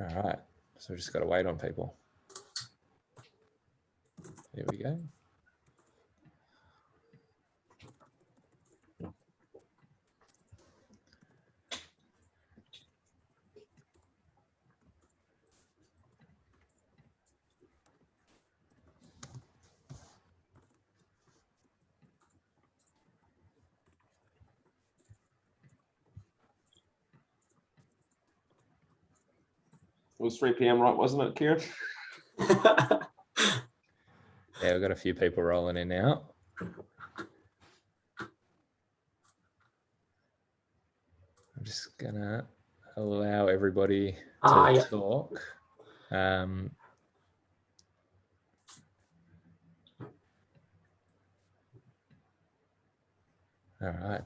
All right, so we just got to wait on people. Here we go. It was 3 p.m, right, wasn't it, Kieran? Yeah, we've got a few people rolling in now. I'm just gonna allow everybody to talk. All right,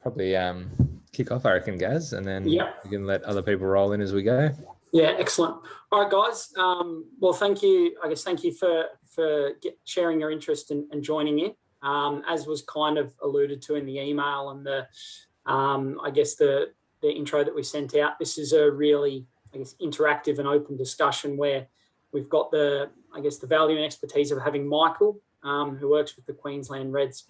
probably kick off, I reckon, Gaz, and then we can let other people roll in as we go. Yeah, excellent. All right, guys. Well, thank you. I guess thank you for sharing your interest and joining in. As was kind of alluded to in the email and the I guess the intro that we sent out. This is a really, I guess, interactive and open discussion where we've got the value and expertise of having Michael, who works with the Queensland Reds,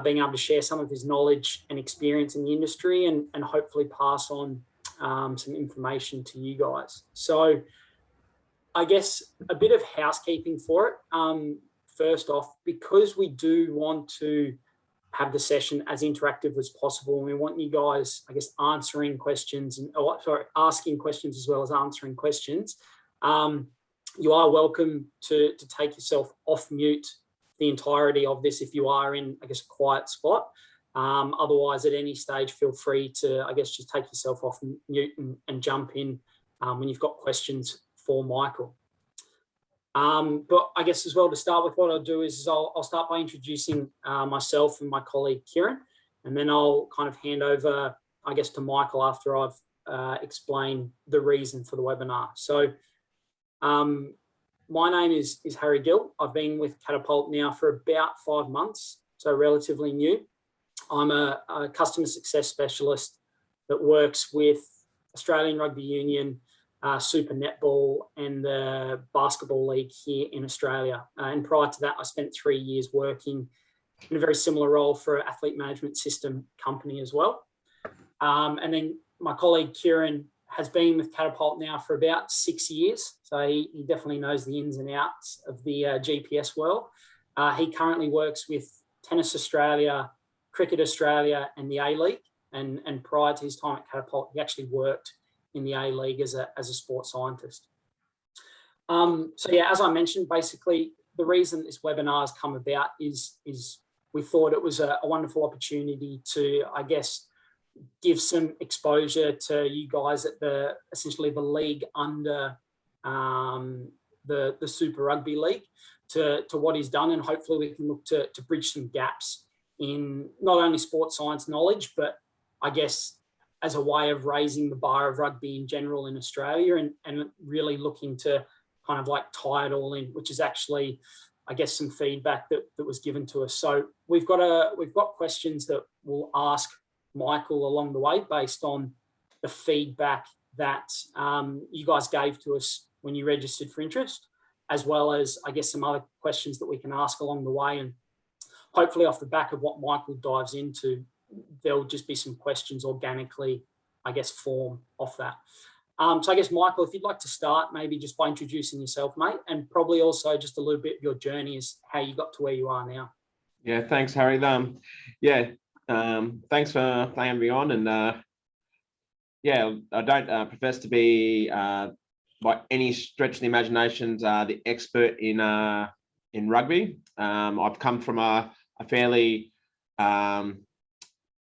being able to share some of his knowledge and experience in the industry and hopefully pass on some information to you guys. So I guess a bit of housekeeping for it. First off, because we do want to have the session as interactive as possible, and we want you guys, I guess, asking questions as well as answering questions. You are welcome to take yourself off mute the entirety of this if you are in, I guess, a quiet spot. Otherwise, at any stage, feel free to, I guess, just take yourself off mute and jump in when you've got questions for Michael. But I guess as well, to start with, what I'll do is I'll start by introducing myself and my colleague Kieran, and then I'll kind of hand over, I guess, to Michael after I've explained the reason for the webinar. So my name is Harry Gill. I've been with Catapult now for about 5 months, so relatively new. I'm a customer success specialist that works with Australian Rugby Union, Super Netball and the Basketball League here in Australia. And prior to that, I spent 3 years working in a very similar role for an athlete management system company as well. And then my colleague Kieran has been with Catapult now for about 6 years. So he definitely knows the ins and outs of the GPS world. He currently works with Tennis Australia, Cricket Australia and the A-League. And prior to his time at Catapult, he actually worked in the A-League as a sports scientist. So yeah, as I mentioned, basically the reason this webinar has come about is we thought it was a wonderful opportunity to, I guess, give some exposure to you guys at essentially the league under the Super Rugby League to what he's done, and hopefully we can look to bridge some gaps in not only sports science knowledge, but I guess as a way of raising the bar of rugby in general in Australia and really looking to kind of like tie it all in, which is actually, I guess, some feedback that was given to us. So we've got questions that we'll ask Michael along the way based on the feedback that you guys gave to us when you registered for interest, as well as, I guess, some other questions that we can ask along the way. And hopefully off the back of what Michael dives into, there'll just be some questions organically, I guess, form off that. So I guess, Michael, if you'd like to start, maybe just by introducing yourself, mate, and probably also just a little bit of your journey as how you got to where you are now. Yeah, thanks, Harry. Thanks for having me on. And yeah, I don't profess to be, by any stretch of the imagination, the expert in rugby. I've come from a fairly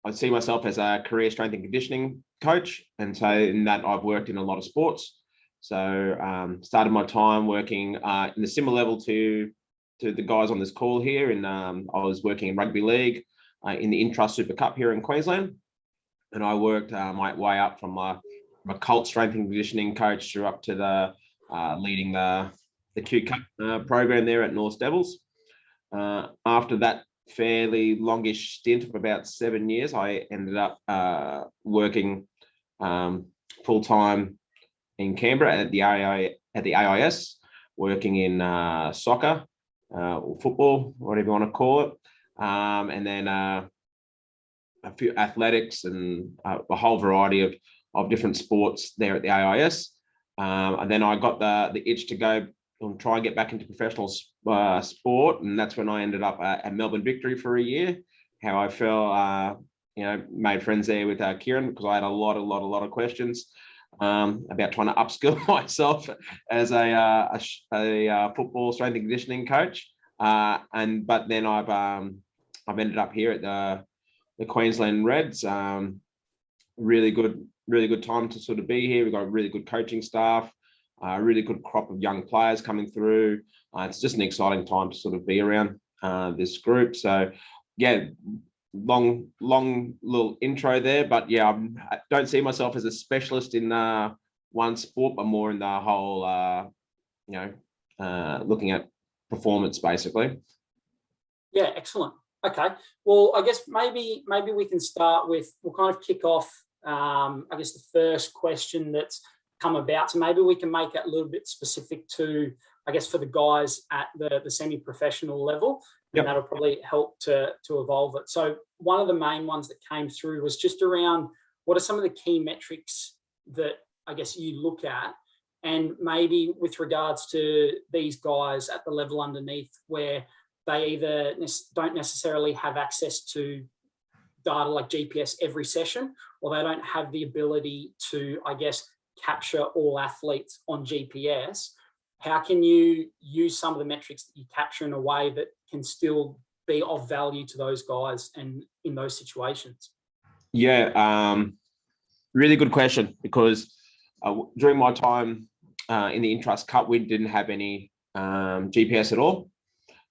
I see myself as a career strength and conditioning coach. And so in that, I've worked in a lot of sports. So started my time working in a similar level to the guys on this call here. And I was working in rugby league in the Intrust Super Cup here in Queensland. And I worked my way up from a cult strength and conditioning coach through up to the leading the Q Cup program there at North Devils. After that fairly longish stint of about 7 years, I ended up working full-time in Canberra at the AIS, working in soccer, or football, whatever you want to call it, and then a few athletics and a whole variety of different sports there at the AIS. And then I got the itch to go and try and get back into professional sport, and that's when I ended up at Melbourne Victory for a year. How I fell, made friends there with Kieran, because I had a lot of questions about trying to upskill myself as a football strength and conditioning coach. But then I've ended up here at the Queensland Reds. Really good time to sort of be here. We've got a really good coaching staff, a really good crop of young players coming through. It's just an exciting time to sort of be around this group. So yeah, long little intro there, but yeah, I don't see myself as a specialist in one sport, but more in the whole, looking at performance basically. Yeah, excellent. Okay, well, I guess maybe we can start with, we'll kind of kick off, I guess, the first question that's come about. So maybe we can make it a little bit specific to, I guess, for the guys at the semi-professional level, and that'll probably help to evolve it. So one of the main ones that came through was just around what are some of the key metrics that I guess you look at, and maybe with regards to these guys at the level underneath where they either don't necessarily have access to data like GPS every session, or they don't have the ability to, I guess, capture all athletes on GPS. How can you use some of the metrics that you capture in a way that can still be of value to those guys and in those situations? Yeah, really good question, because during my time in the Intrust Cup, we didn't have any GPS at all.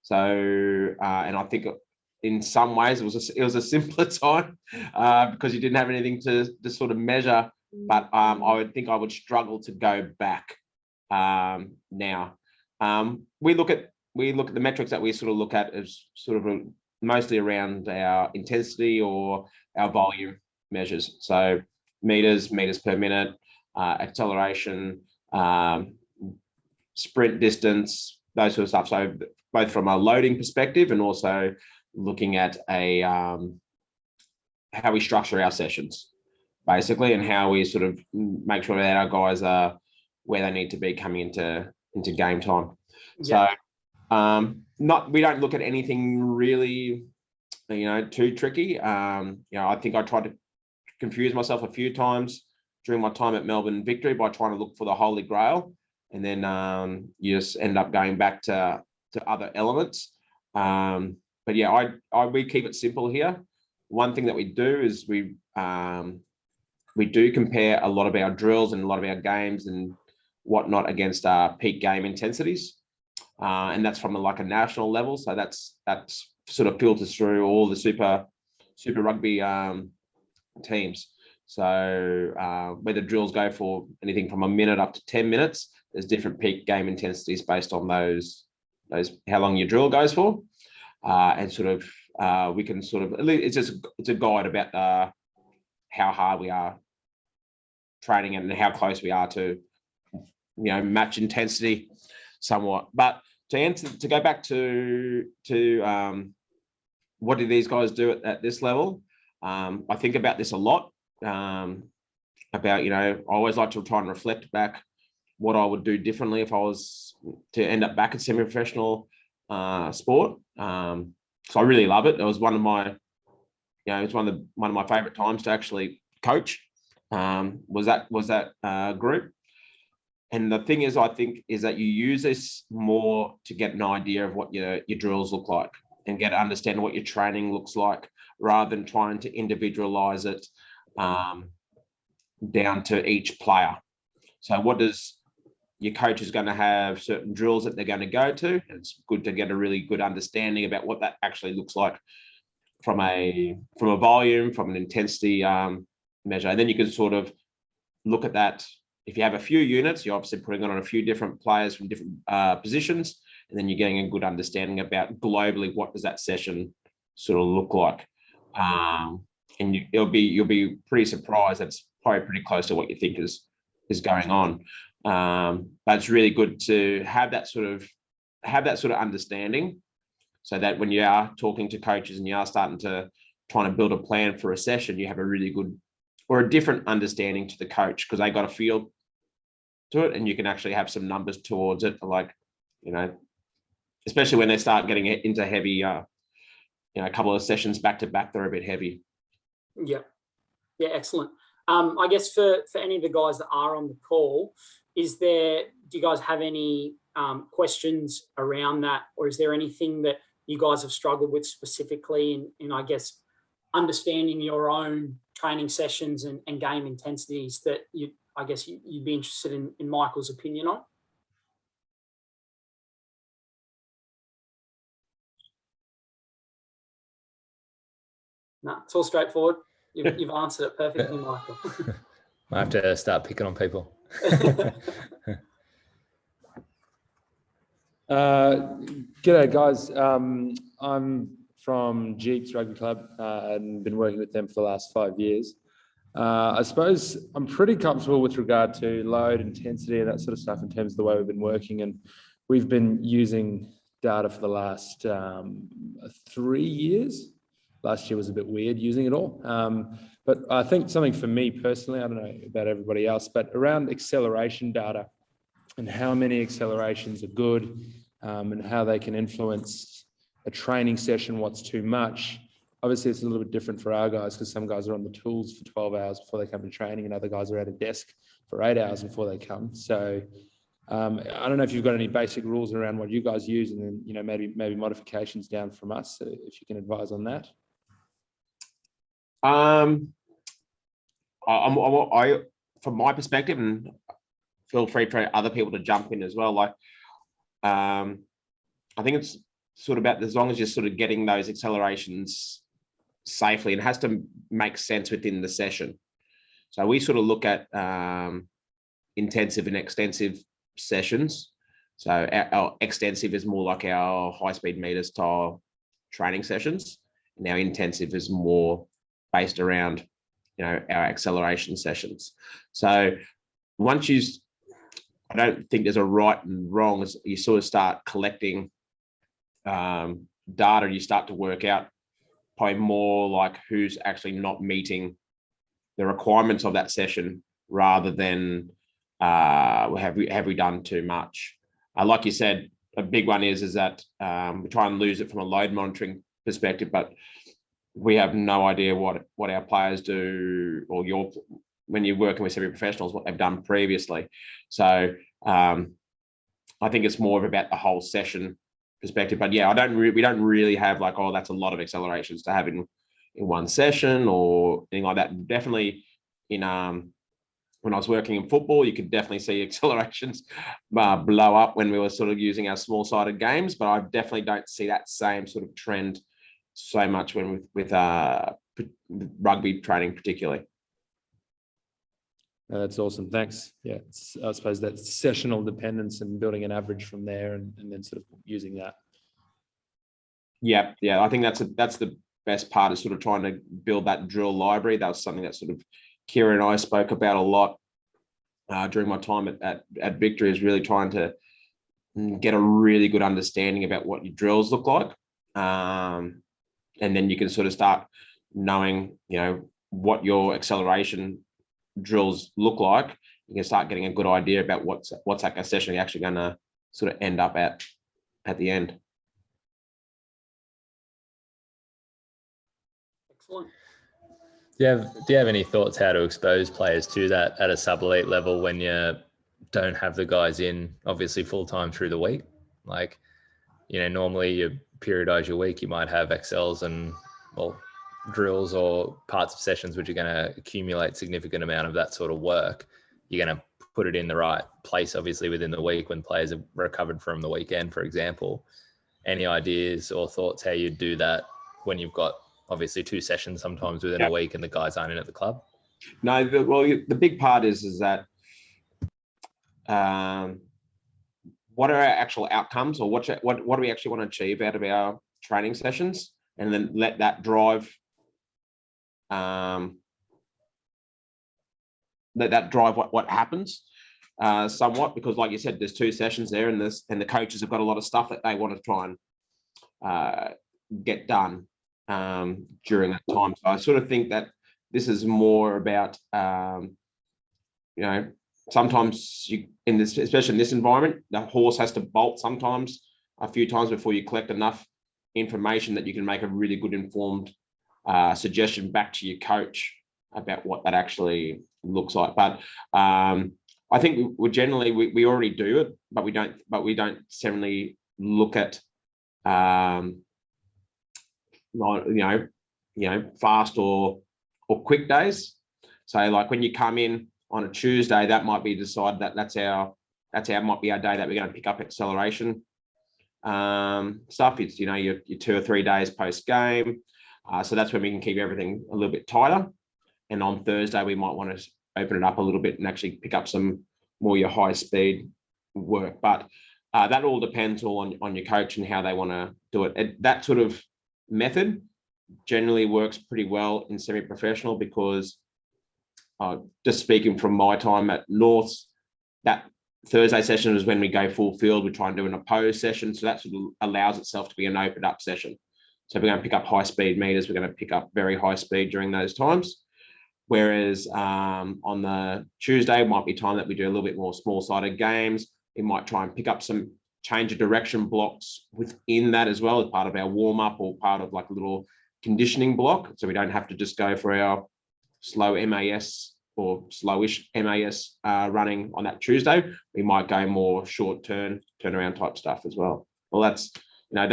So, and I think in some ways it was a simpler time because you didn't have anything to sort of measure. But I would think I would struggle to go back now. We look at the metrics that we sort of look at as sort of mostly around our intensity or our volume measures. So meters per minute, acceleration, sprint distance, those sort of stuff. So both from a loading perspective and also looking at how we structure our sessions, basically, and how we sort of make sure that our guys are where they need to be coming into game time. Yeah. So we don't look at anything really, too tricky. I think I tried to confuse myself a few times during my time at Melbourne Victory by trying to look for the Holy Grail, and then you just end up going back to other elements. But yeah, we keep it simple here. One thing that we do is we do compare a lot of our drills and a lot of our games and whatnot against peak game intensities, and that's from a national level. So that's sort of filters through all the super rugby teams. So where the drills go for anything from a minute up to 10 minutes, there's different peak game intensities based on those how long your drill goes for, and sort of we can sort of, it's a guide about how hard we are training and how close we are to match intensity somewhat. But to go back to what do these guys do at this level, I think about this a lot, about I always like to try and reflect back what I would do differently if I was to end up back at semi-professional sport. So I really love it. It was one of my, it's one of my favorite times to actually coach. Was that group. And the thing is, I think, is that you use this more to get an idea of what your drills look like and get to understand what your training looks like, rather than trying to individualize it down to each player. So what does your coach is going to have certain drills that they're going to go to. It's good to get a really good understanding about what that actually looks like from a volume, from an intensity measure. And then you can sort of look at that. If you have a few units, you're obviously putting on a few different players from different positions, and then you're getting a good understanding about globally what does that session sort of look like. And you'll be pretty surprised that it's probably pretty close to what you think is going on. But it's really good to have that sort of understanding, so that when you are talking to coaches and you are starting to trying to build a plan for a session, you have a really good or a different understanding to the coach, because they got a feel to it, and you can actually have some numbers towards it, like, you know, especially when they start getting into heavy, you know, a couple of sessions back to back, they're a bit heavy. Yeah, excellent. I guess for any of the guys that are on the call, do you guys have any questions around that, or is there anything that you guys have struggled with specifically in I guess, understanding your own training sessions and game intensities that you'd be interested in Michael's opinion on? No, it's all straightforward. You've answered it perfectly, Michael. I have to start picking on people. G'day, guys. I'm from Jeeps Rugby Club and been working with them for the last 5 years. I suppose I'm pretty comfortable with regard to load, intensity, and that sort of stuff in terms of the way we've been working. And we've been using data for the last 3 years. Last year was a bit weird using it all. But I think something for me personally, I don't know about everybody else, but around acceleration data and how many accelerations are good, and how they can influence a training session, what's too much. Obviously, it's a little bit different for our guys, because some guys are on the tools for 12 hours before they come to training, and other guys are at a desk for 8 hours before they come. So I don't know if you've got any basic rules around what you guys use, and then, you know, maybe modifications down from us, if you can advise on that. From my perspective, and feel free for other people to jump in as well, like, I think it's sort of about, as long as you're sort of getting those accelerations safely, it has to make sense within the session. So we sort of look at intensive and extensive sessions. So our extensive is more like our high-speed meter style training sessions, and our intensive is more based around, you know, our acceleration sessions. So once I don't think there's a right and wrong. As you sort of start collecting data, you start to work out probably more like who's actually not meeting the requirements of that session, rather than have we done too much. Like you said, a big one is that we try and lose it from a load monitoring perspective, but we have no idea what our players do, or when you're working with semi-professionals, what they've done previously. So I think it's more about the whole session perspective. But yeah, we don't really have like, oh, that's a lot of accelerations to have in one session or anything like that. Definitely when I was working in football, you could definitely see accelerations blow up when we were sort of using our small-sided games. But I definitely don't see that same sort of trend so much when with rugby training particularly. That's awesome. Thanks. Yeah, I suppose that's sessional dependence and building an average from there, and then sort of using that. Yeah. I think that's the best part, is sort of trying to build that drill library. That was something that sort of Kira and I spoke about a lot during my time at Victory, is really trying to get a really good understanding about what your drills look like. And then you can sort of start knowing, you know, what your acceleration drills look like. You can start getting a good idea about what's like a session you're actually going to sort of end up at the end. Excellent. Do you have any thoughts how to expose players to that at a sub-elite level when you don't have the guys in, obviously, full-time through the week? Like, you know, normally you periodize your week, you might have Excels and, well, drills or parts of sessions which are going to accumulate significant amount of that sort of work. You're going to put it in the right place, obviously, within the week when players have recovered from the weekend, for example. Any ideas or thoughts how you do that when you've got obviously 2 sessions sometimes within a week and the guys aren't in at the club? No, the big part is that what are our actual outcomes, or what do we actually want to achieve out of our training sessions, and then let that drive that drive what happens somewhat, because like you said, there's 2 sessions there, and the coaches have got a lot of stuff that they want to try and get done during that time. So I sort of think that this is more about sometimes you especially in this environment, the horse has to bolt sometimes a few times before you collect enough information that you can make a really good informed suggestion back to your coach about what that actually looks like. But I think we generally we already do it, but we don't necessarily look at fast or quick days. So like when you come in on a Tuesday, that might be decided that's might be our day that we're going to pick up acceleration stuff. It's your 2 or 3 days post game, so that's when we can keep everything a little bit tighter. And on Thursday we might want to open it up a little bit and actually pick up some more your high speed work. But that all depends on your coach and how they want to do it. That sort of method generally works pretty well in semi-professional, because just speaking from my time at Norths, that Thursday session is when we go full field. We try and do an opposed session, so that sort of allows itself to be an opened up session. So we're going to pick up high speed meters, we're going to pick up very high speed during those times. Whereas on the Tuesday might be time that we do a little bit more small-sided games. We might try and pick up some change of direction blocks within that as well, as part of our warm-up or part of like a little conditioning block. So we don't have to just go for our slow MAS or slowish MAS running on that Tuesday. We might go more short turnaround type stuff as well. Well, that's I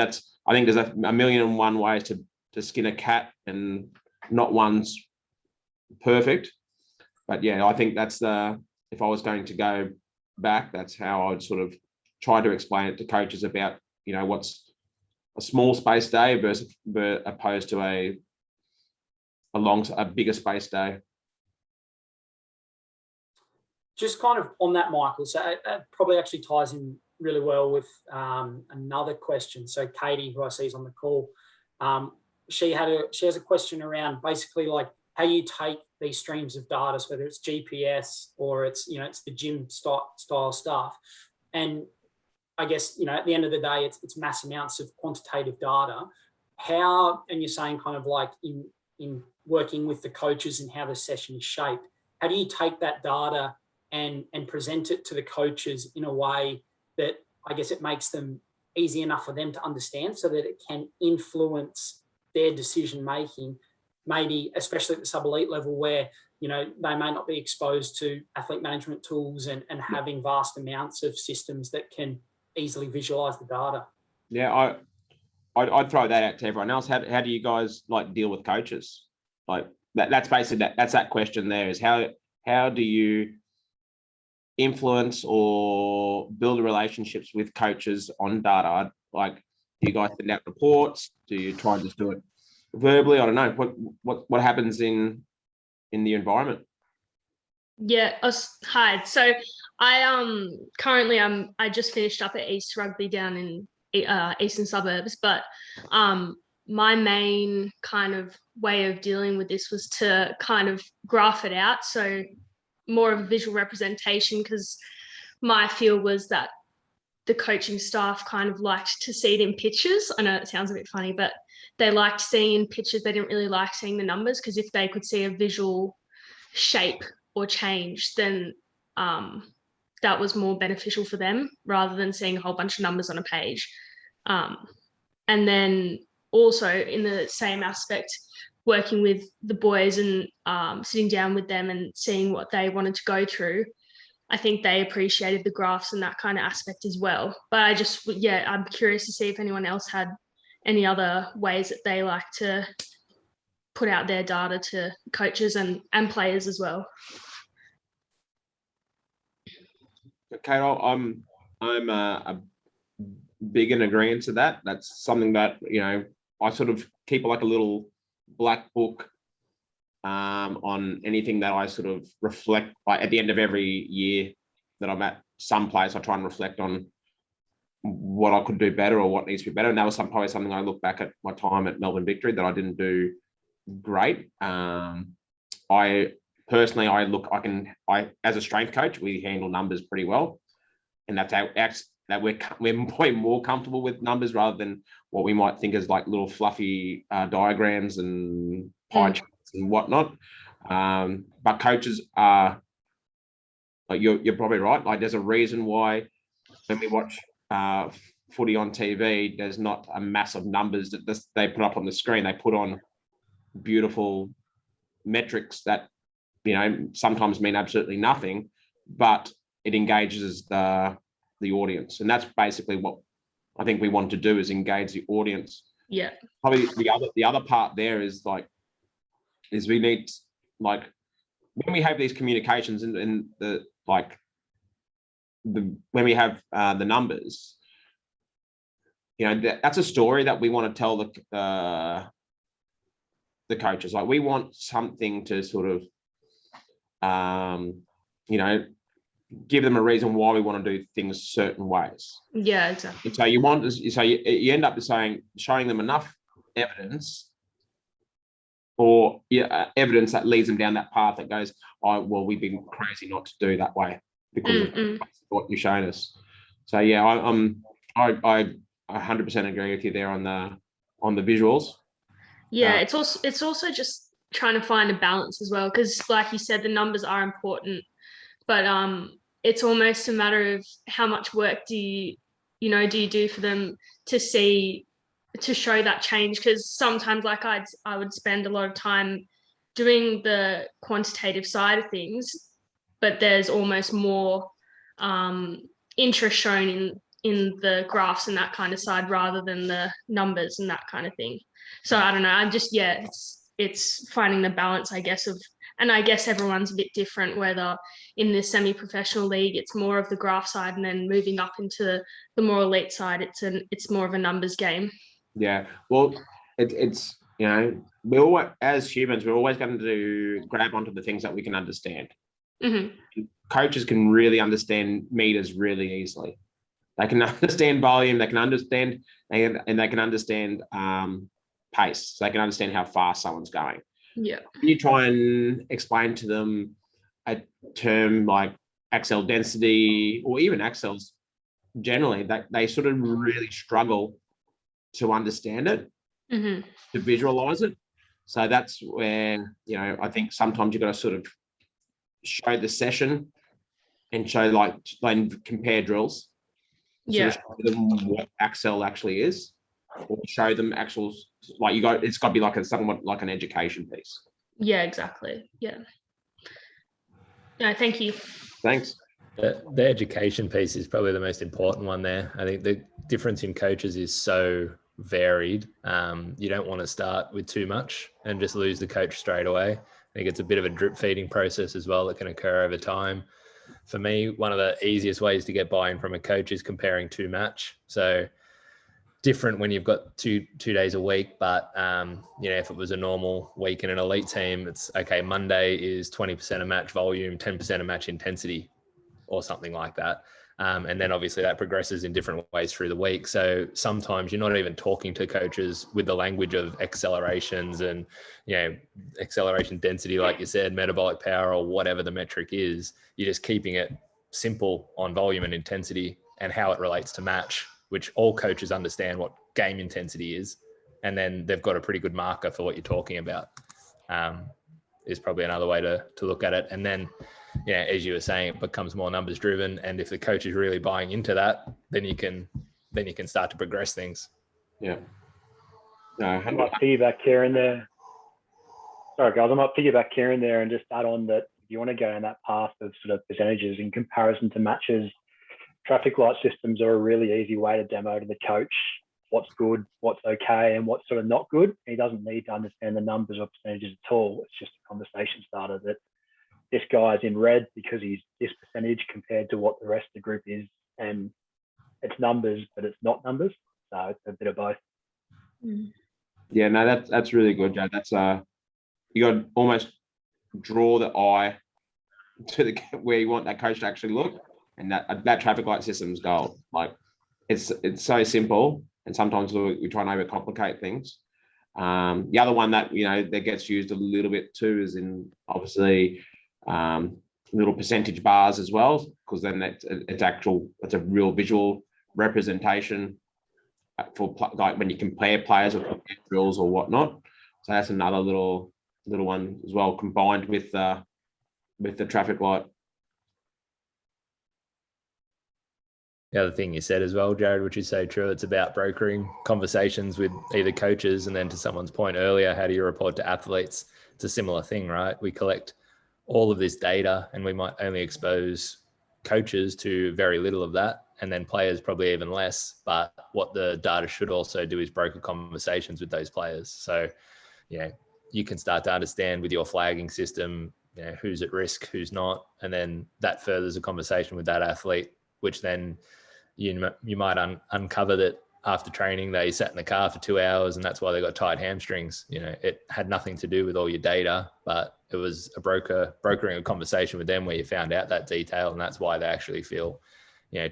think there's a million and one ways to skin a cat, and not one's perfect. But yeah, I think that's if I was going to go back, that's how I'd sort of try to explain it to coaches about what's a small space day versus opposed to a bigger space day. Just kind of on that, Michael, so it probably actually ties in really well with another question. So Katie, who I see is on the call, she has a question around basically like how you take these streams of data, so whether it's GPS or it's the gym style stuff, and I guess at the end of the day it's mass amounts of quantitative data. How, and you're saying kind of like in working with the coaches and how the session is shaped, how do you take that data and present it to the coaches in a way that I guess it makes them easy enough for them to understand, so that it can influence their decision making, maybe especially at the sub-elite level where they may not be exposed to athlete management tools and having vast amounts of systems that can easily visualize the data. Yeah, I'd throw that out to everyone else. How do you guys like deal with coaches? Like that's basically that's that question there, is how do you influence or build relationships with coaches on data? Like, do you guys send out reports? Do you try and just do it verbally? I don't know. What happens in the environment? Yeah. Hi. So I currently I just finished up at East Rugby down in eastern suburbs, but my main kind of way of dealing with this was to kind of graph it out, so more of a visual representation, because my feel was that the coaching staff kind of liked to see it in pictures. I know it sounds a bit funny, but they liked seeing in pictures. They didn't really like seeing the numbers, because if they could see a visual shape or change, then that was more beneficial for them rather than seeing a whole bunch of numbers on a page. And then also in the same aspect, working with the boys and sitting down with them and seeing what they wanted to go through, I think they appreciated the graphs and that kind of aspect as well. But I'm curious to see if anyone else had any other ways that they like to put out their data to coaches and players as well. Okay, I'm a big in agreement to that. That's something that I sort of keep like a little black book on anything that I sort of reflect. Like at the end of every year that I'm at some place, I try and reflect on what I could do better or what needs to be better. And that was probably something I look back at my time at Melbourne Victory that I didn't do great. I personally, I as a strength coach, we handle numbers pretty well, and that's that we're way more comfortable with numbers rather than what we might think as like little fluffy diagrams and pie charts and whatnot. But coaches are, like, you're probably right. Like, there's a reason why when we watch footy on TV, there's not a mass of numbers that they put up on the screen. They put on beautiful metrics that, sometimes mean absolutely nothing, but it engages the audience. And that's basically what I think we want to do, is engage the audience. Yeah. Probably the other part there is we need, like, when we have these communications and when we have the numbers, that's a story that we want to tell the coaches. Like, we want something to sort of give them a reason why we want to do things certain ways. Yeah, exactly. And so you end up showing them enough evidence, or evidence that leads them down that path that goes, oh, well, we've been crazy not to do that way because of what you're showing us. So yeah, I 100% agree with you there on the visuals. Yeah, it's also just trying to find a balance as well, because like you said, the numbers are important, but it's almost a matter of how much work do you do for them to show that change. Because sometimes, like, I would spend a lot of time doing the quantitative side of things, but there's almost more interest shown in the graphs and that kind of side rather than the numbers and that kind of thing. So I don't know. I'm just, it's finding the balance, I guess, and I guess everyone's a bit different, whether in the semi-professional league, it's more of the graph side, and then moving up into the more elite side, it's more of a numbers game. Yeah. Well, it's, we always, as humans, we're always going to grab onto the things that we can understand. Mm-hmm. Coaches can really understand meters really easily. They can understand volume, they can understand, and they can understand pace. So they can understand how fast someone's going. Yeah. When you try and explain to them a term like axle density, or even axles generally, that they sort of really struggle to understand it, to visualize it. So that's where, I think sometimes you've got to sort of show the session and show, like compare drills. Yeah. Sort of show them what axle actually is, or show them actuals. Like, it's got to be like somewhat like an education piece. Yeah, exactly. Yeah. No, thank you. Thanks. The education piece is probably the most important one there. I think the difference in coaches is so varied. You don't want to start with too much and just lose the coach straight away. I think it's a bit of a drip feeding process as well that can occur over time. For me, one of the easiest ways to get buy-in from a coach is comparing to match. So different when you've got two days a week, but if it was a normal week in an elite team, it's okay, Monday is 20% of match volume, 10% of match intensity, or something like that. And then obviously that progresses in different ways through the week. So sometimes you're not even talking to coaches with the language of accelerations and, acceleration density, like you said, metabolic power, or whatever the metric is. You're just keeping it simple on volume and intensity and how it relates to match, which all coaches understand what game intensity is. And then they've got a pretty good marker for what you're talking about, is probably another way to look at it. And then, as you were saying, it becomes more numbers driven. And if the coach is really buying into that, then you can start to progress things. Yeah. I might piggyback Kieran there. Sorry, guys. I might piggyback Kieran there and just add on that if you want to go down that path of sort of percentages in comparison to matches, traffic light systems are a really easy way to demo to the coach what's good, what's okay, and what's sort of not good. He doesn't need to understand the numbers or percentages at all. It's just a conversation starter that this guy's in red because he's this percentage compared to what the rest of the group is, and it's numbers, but it's not numbers. So it's a bit of both. Yeah, no, that's really good, Joe. That's you got to almost draw the eye to where you want that coach to actually look, and that traffic light system's gold. Like, it's so simple, and sometimes we try and overcomplicate things. The other one that that gets used a little bit too is in, obviously, little percentage bars as well, because then it's a real visual representation for like when you compare players with drills or whatnot. So that's another little one as well, combined with the traffic light. The other thing you said as well, Jared, which is so true, it's about brokering conversations with either coaches, and then to someone's point earlier, how do you report to athletes? It's a similar thing, right? We collect all of this data and we might only expose coaches to very little of that, and then players probably even less. But what the data should also do is broker conversations with those players. So, you can start to understand with your flagging system, who's at risk, who's not, and then that furthers a conversation with that athlete, which then you might uncover that after training they sat in the car for 2 hours and that's why they got tight hamstrings. It had nothing to do with all your data, but it was a brokering a conversation with them where you found out that detail, and that's why they actually feel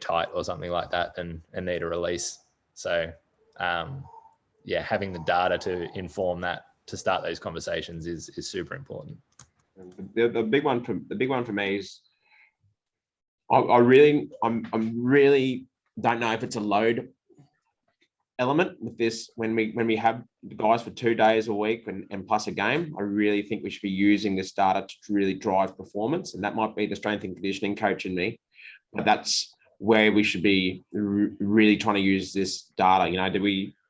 tight or something like that and need a release. So having the data to inform that, to start those conversations is super important. The big one for me is I'm really don't know if it's a load element with this. When we have the guys for 2 days a week and plus a game, I really think we should be using this data to really drive performance. And that might be the strength and conditioning coach in me, but that's where we should be really trying to use this data.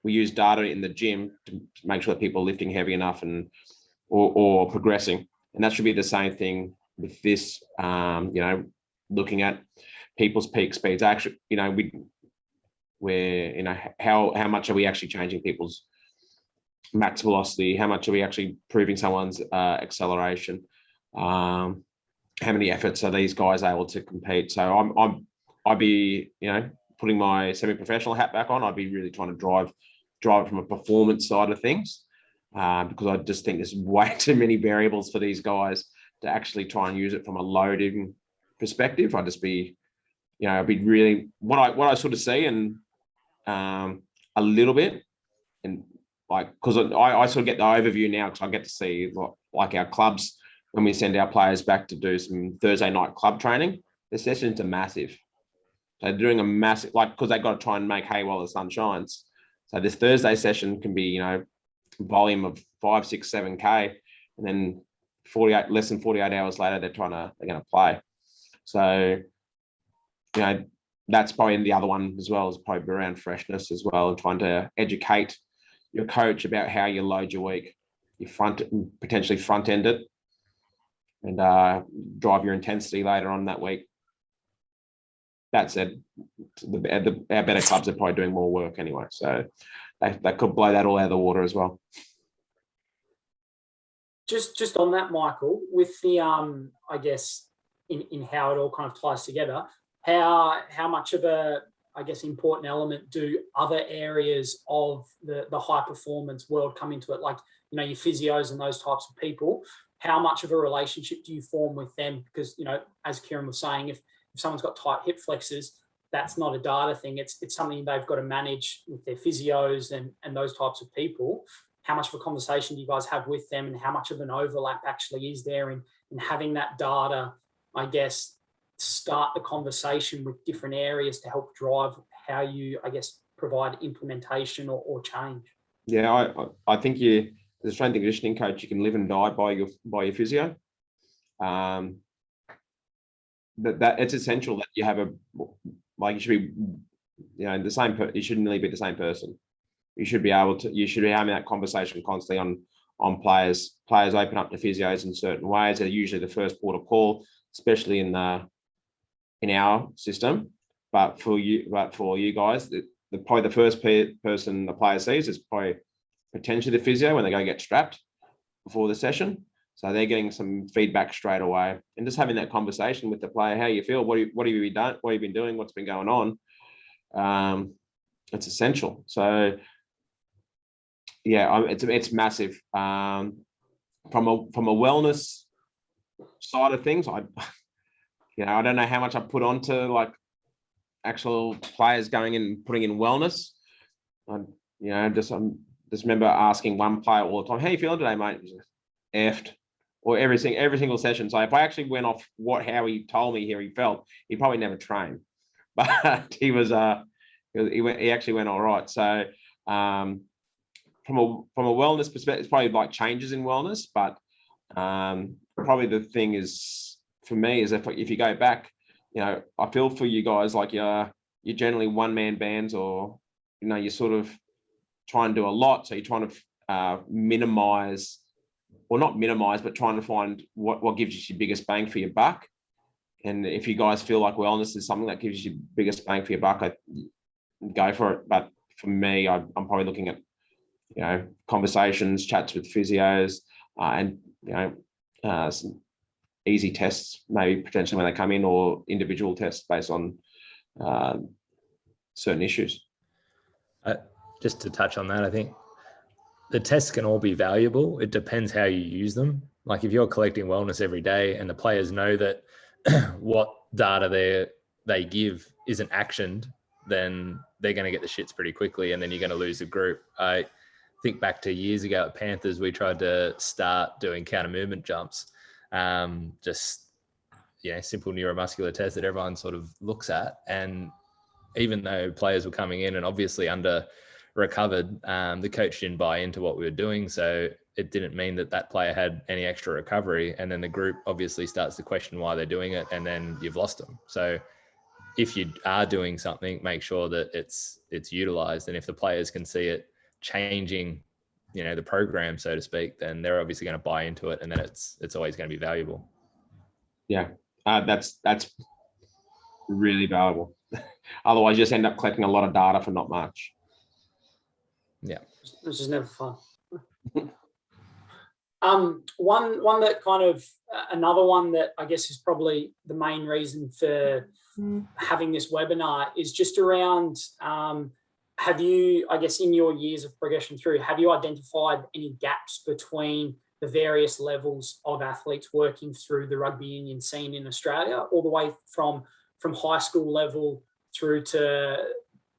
We use data in the gym to make sure that people are lifting heavy enough or progressing. And that should be the same thing with this, looking at people's peak speeds. Actually, how much are we actually changing people's max velocity? How much are we actually improving someone's acceleration? How many efforts are these guys able to compete? So I'd be, putting my semi-professional hat back on. I'd be really trying to drive it from a performance side of things, because I just think there's way too many variables for these guys to actually try and use it from a loading perspective. I'd just be, I'd be really what I sort of see, and a little bit, and because I sort of get the overview now, because I get to see like our clubs when we send our players back to do some Thursday night club training. The sessions are massive. They're doing a massive, because they've got to try and make hay while the sun shines. So this Thursday session can be, volume of 5, 6, 7K, and then less than 48 hours later, they're going to play. So, that's probably the other one as well, is probably around freshness as well, and trying to educate your coach about how you load your week. You potentially front end it and drive your intensity later on that week. That said, our better clubs are probably doing more work anyway, so they could blow that all out of the water as well. Just on that, Michael, with the I guess in how it all kind of ties together, how much of a, I guess, important element do other areas of the high performance world come into it, like your physios and those types of people? How much of a relationship do you form with them? Because as Kieran was saying, if someone's got tight hip flexors, that's not a data thing. It's something they've got to manage with their physios and those types of people. How much of a conversation do you guys have with them, and how much of an overlap actually is there in having that data, I guess, start the conversation with different areas to help drive how you, I guess, provide implementation or change? Yeah, I think as a strength and conditioning coach, you can live and die by your physio. That it's essential that you have you should be, the same. You shouldn't really be the same person. You should be having that conversation constantly on players. Players open up to physios in certain ways. They're usually the first port of call, especially in our system. But for you guys, probably the first person the player sees is probably potentially the physio when they go get strapped before the session. So they're getting some feedback straight away, and just having that conversation with the player. How you feel? What have you done? What have you been doing? What's been going on? It's essential. So yeah, it's massive. From a wellness side of things, I don't know how much I put onto like actual players going in and putting in wellness. Just remember asking one player all the time, "How you feeling today, mate?" He's like, "Effed." or every single session. So if I actually went off how he told me he felt, he probably never trained, but he actually went all right. So from a wellness perspective, it's probably like changes in wellness, but probably the thing is for me is if you go back, I feel for you guys like you're generally one-man bands, or you sort of try and do a lot, so you're trying to minimize, or not minimize, but trying to find what gives you your biggest bang for your buck. And if you guys feel like wellness is something that gives you biggest bang for your buck, go for it. But for me, I'm probably looking at conversations, chats with physios, and some easy tests, maybe potentially when they come in, or individual tests based on certain issues. Just to touch on that, I think the tests can all be valuable. It depends how you use them. Like if you're collecting wellness every day and the players know that what data they give isn't actioned, then they're going to get the shits pretty quickly, and then you're going to lose the group. I think back to years ago at Panthers, we tried to start doing counter movement jumps, just simple neuromuscular tests that everyone sort of looks at. And even though players were coming in and obviously under recovered, the coach didn't buy into what we were doing, so it didn't mean that player had any extra recovery. And then the group obviously starts to question why they're doing it, and then you've lost them. So if you are doing something, make sure that it's utilized, and if the players can see it changing the program, so to speak, then they're obviously going to buy into it, and then it's always going to be valuable. Yeah, that's really valuable. Otherwise you just end up collecting a lot of data for not much. Yeah, which is never fun. One that kind of another one that I guess is probably the main reason for having this webinar is just around, have you, I guess, in your years of progression through, have you identified any gaps between the various levels of athletes working through the rugby union scene in Australia, all the way from high school level through to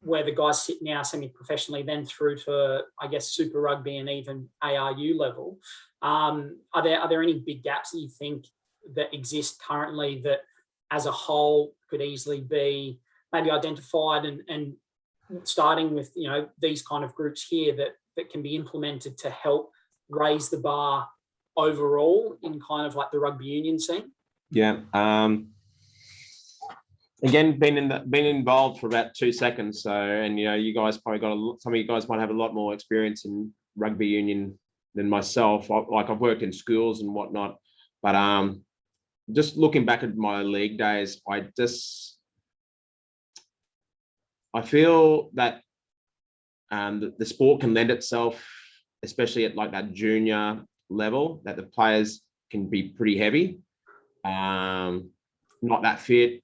where the guys sit now semi-professionally, then through to, I guess, Super Rugby and even ARU level? Are there any big gaps that you think that exist currently that as a whole could easily be maybe identified, and starting with, these kind of groups here that can be implemented to help raise the bar overall in kind of like the rugby union scene? Yeah. Again, been involved for about 2 seconds. So, and you guys probably some of you guys might have a lot more experience in rugby union than myself. I've worked in schools and whatnot, but just looking back at my league days, I feel that the sport can lend itself, especially at like that junior level, that the players can be pretty heavy, not that fit,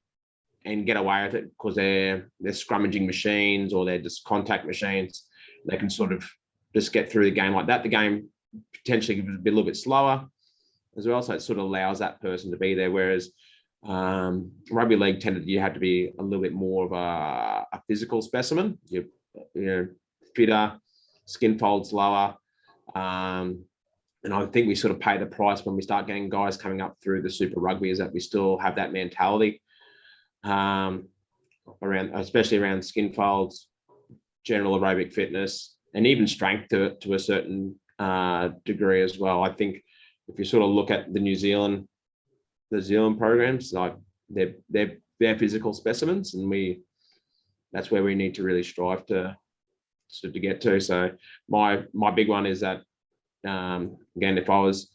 and get away with it because they're scrummaging machines, or they're just contact machines. They can sort of just get through the game like that. The game potentially can be a little bit slower as well, so it sort of allows that person to be there. Whereas rugby league you had to be a little bit more of a physical specimen. You're fitter, skin folds lower, and I think we sort of pay the price when we start getting guys coming up through the Super Rugby, is that we still have that mentality especially around skin folds, general aerobic fitness, and even strength to a certain degree as well. I think if you sort of look at the New Zealand programs, like they're physical specimens, and that's where we need to really strive to get to. So my big one is that, again, if I was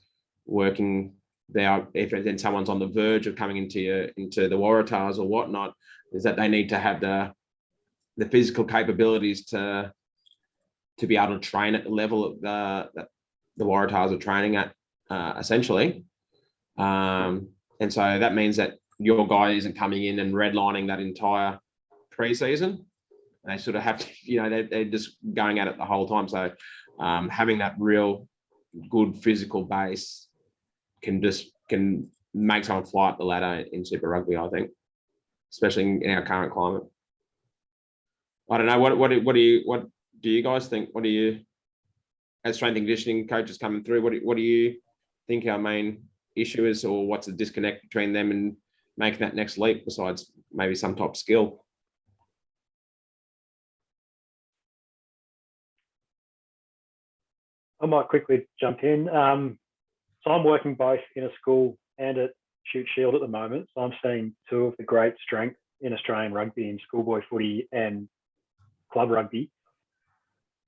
working there, if then someone's on the verge of coming into the Waratahs or whatnot, is that they need to have the physical capabilities to be able to train at the level that the Waratahs are training at, essentially. And so that means that your guy isn't coming in and redlining that entire pre-season. They sort of have to, they're just going at it the whole time. So having that real good physical base can make someone fly up the ladder in Super Rugby, I think, especially in our current climate. I don't know, what do you guys think? As strength and conditioning coaches coming through, what do you think our main issue is, or what's the disconnect between them and making that next leap besides maybe some top skill? I might quickly jump in. So I'm working both in a school and at Shoot Shield at the moment. So I'm seeing two of the great strengths in Australian rugby in schoolboy footy and club rugby.